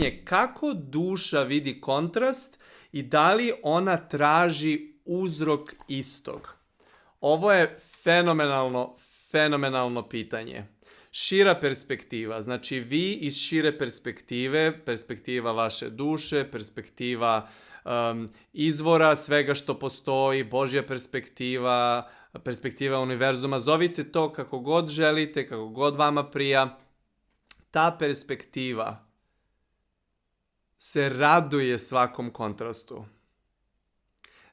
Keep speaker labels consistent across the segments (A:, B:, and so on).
A: je kako duša vidi kontrast i da li ona traži uzrok istog. Ovo je fenomenalno pitanje. Šira perspektiva, znači vi iz šire perspektive, perspektiva vaše duše, perspektiva izvora, svega što postoji, Božja perspektiva, perspektiva univerzuma, zovite to kako god želite, kako god vama prija. Ta perspektiva se raduje svakom kontrastu.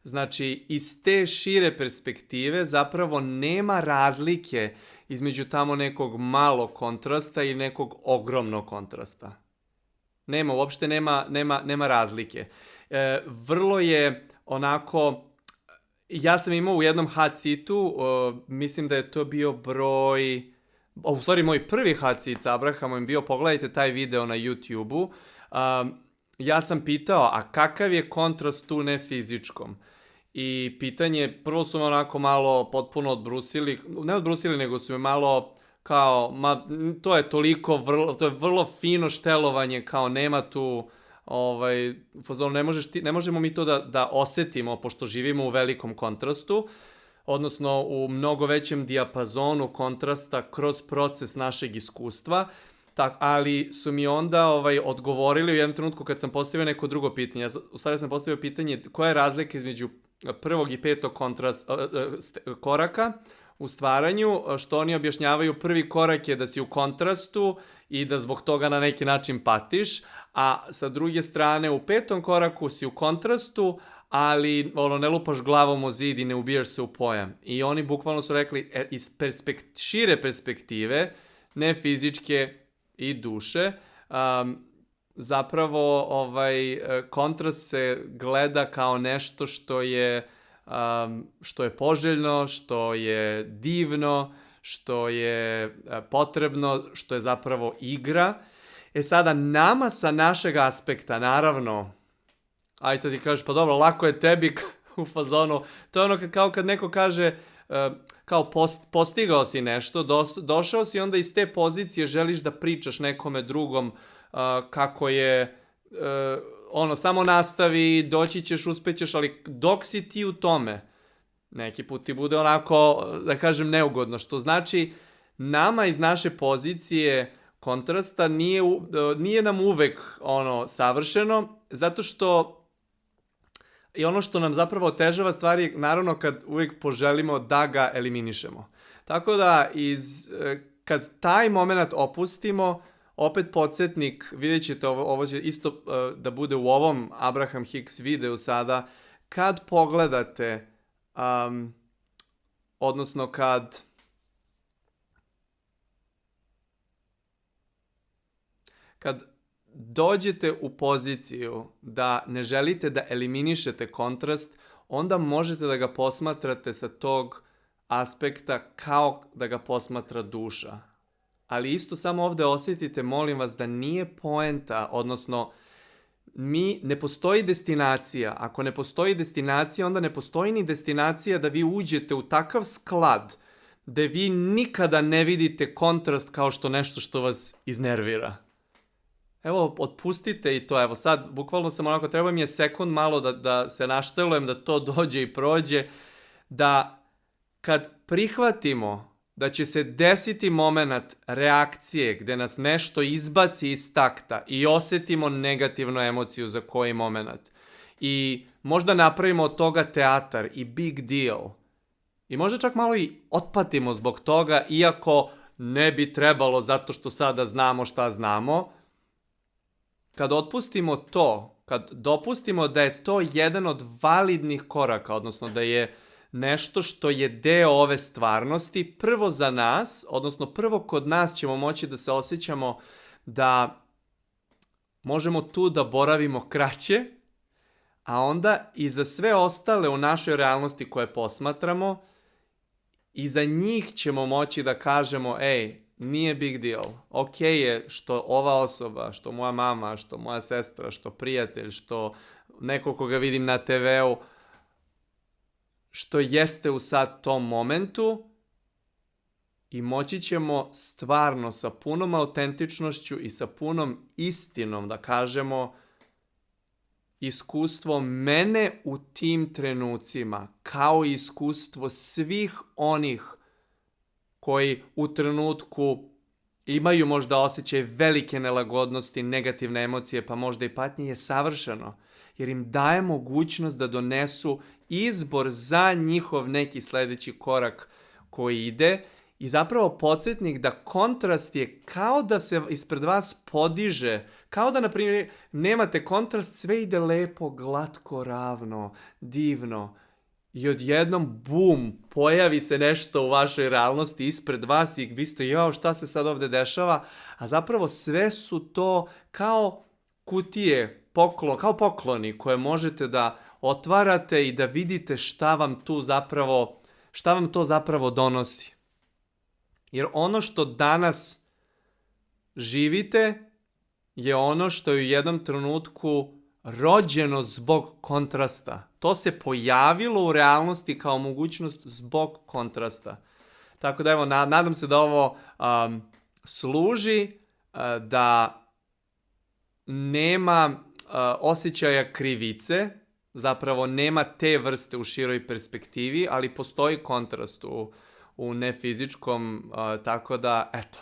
A: Znači, iz te šire perspektive zapravo nema razlike između tamo nekog malog kontrasta i nekog ogromnog kontrasta. Uopšte nema razlike. Vrlo je onako, ja sam imao u jednom hot seatu, mislim da je to bio moj prvi hot seat sa Abrahamom bio, pogledajte taj video na YouTube-u, ja sam pitao, a kakav je kontrast tu nefizičkom? I pitanje, prvo su me onako malo potpuno odbrusili, ne odbrusili, nego su me malo kao, to je vrlo fino štelovanje, kao nema tu, ne možemo mi to da osetimo, pošto živimo u velikom kontrastu, odnosno u mnogo većem dijapazonu kontrasta kroz proces našeg iskustva, ali su mi onda odgovorili u jednom trenutku kad sam postavio neko drugo pitanje. U stvari sam postavio pitanje koja je razlika između prvog i petog koraka u stvaranju, što oni objašnjavaju. Prvi korak je da si u kontrastu i da zbog toga na neki način patiš, a sa druge strane u petom koraku si u kontrastu, ali ne lupaš glavom o zid i ne ubijaš se u pojam. I oni bukvalno su rekli iz šire perspektive, ne fizičke i duše, zapravo kontrast se gleda kao nešto što je poželjno, što je divno, što je potrebno, što je zapravo igra. Sada nama sa našeg aspekta, naravno, ajde sad ti kažeš, pa dobro, lako je tebi u fazonu, to je ono kao kad neko kaže, kao postigao si nešto, došao si, onda iz te pozicije želiš da pričaš nekome drugom kako je, samo nastavi, doći ćeš, uspećeš, ali dok si ti u tome, neki put ti bude onako, da kažem, neugodno, što znači nama iz naše pozicije kontrasta nije nam uvek savršeno, zato što i ono što nam zapravo otežava stvari, naravno kad uvijek poželimo da ga eliminišemo. Tako da kad taj moment opustimo, opet podsjetnik, vidjet ćete, ovo će isto da bude u ovom Abraham Hicks videu sada, kad pogledate, odnosno kad dođete u poziciju da ne želite da eliminišete kontrast, onda možete da ga posmatrate sa tog aspekta kao da ga posmatra duša. Ali isto samo ovde osjetite, molim vas, da nije poenta, odnosno ne postoji destinacija. Ako ne postoji destinacija, onda ne postoji ni destinacija da vi uđete u takav sklad da vi nikada ne vidite kontrast kao što nešto što vas iznervira. Evo, otpustite i to, evo sad, bukvalno sam onako, treba mi je sekund malo da se naštelujem, da to dođe i prođe, da kad prihvatimo da će se desiti moment reakcije gde nas nešto izbaci iz takta i osjetimo negativnu emociju za koji moment i možda napravimo od toga teatar i big deal i možda čak malo i otpatimo zbog toga, iako ne bi trebalo zato što sada znamo šta znamo. Kad otpustimo to, kad dopustimo da je to jedan od validnih koraka, odnosno da je nešto što je deo ove stvarnosti, prvo za nas, odnosno prvo kod nas ćemo moći da se osjećamo da možemo tu da boravimo kraće, a onda i za sve ostale u našoj realnosti koje posmatramo, i za njih ćemo moći da kažemo, nije big deal. Ok je što ova osoba, što moja mama, što moja sestra, što prijatelj, što neko koga vidim na TV-u, što jeste u sad tom momentu, i moći ćemo stvarno sa punom autentičnošću i sa punom istinom da kažemo iskustvo mene u tim trenucima, kao i iskustvo svih onih koji u trenutku imaju možda osjećaj velike nelagodnosti, negativne emocije, pa možda i patnje, je savršeno. Jer im daje mogućnost da donesu izbor za njihov neki sledeći korak koji ide. I zapravo podsjetnik da kontrast je kao da se ispred vas podiže, kao da, na primjer, nemate kontrast, sve ide lepo, glatko, ravno, divno. I odjednom, bum, pojavi se nešto u vašoj realnosti ispred vas i vi ste, jao, šta se sad ovde dešava? A zapravo sve su to kao kutije, kao pokloni koje možete da otvarate i da vidite šta vam to zapravo donosi. Jer ono što danas živite je ono što je u jednom trenutku rođeno zbog kontrasta. To se pojavilo u realnosti kao mogućnost zbog kontrasta. Tako da evo, nadam se da ovo služi da nema osjećaja krivice, zapravo nema te vrste u široj perspektivi, ali postoji kontrast u nefizičkom, tako da, eto,